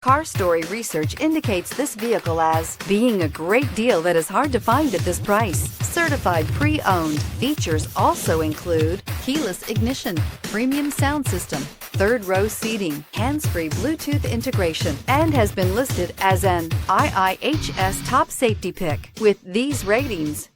Car Story research indicates this vehicle as being a great deal that is hard to find at this price. Certified pre-owned. Features also include keyless ignition, premium sound system, third row seating, hands-free Bluetooth integration, and has been listed as an IIHS top safety pick with these ratings.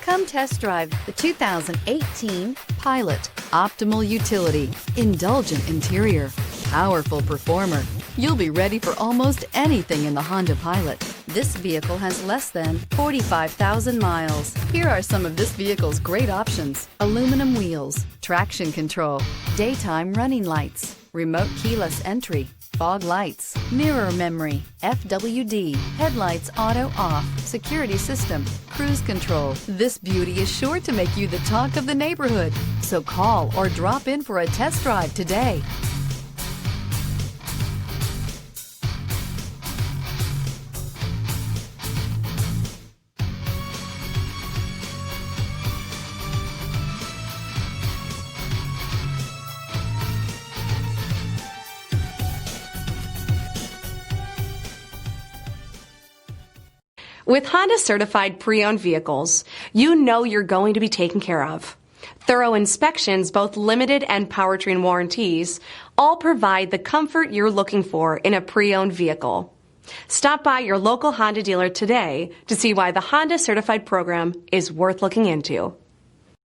Come test drive the 2018 Pilot. Optimal utility, indulgent interior, powerful performer. You'll be ready for almost anything in the Honda Pilot. This vehicle has less than 45,000 miles. Here are some of this vehicle's great options: aluminum wheels, traction control, daytime running lights, remote keyless entry, fog lights, mirror memory, FWD, headlights auto off, security system, cruise control. This beauty is sure to make you the talk of the neighborhood. So call or drop in for a test drive today. With Honda certified pre-owned vehicles, you know you're going to be taken care of. Thorough inspections, both limited and powertrain warranties, all provide the comfort you're looking for in a pre-owned vehicle. Stop by your local Honda dealer today to see why the Honda certified program is worth looking into.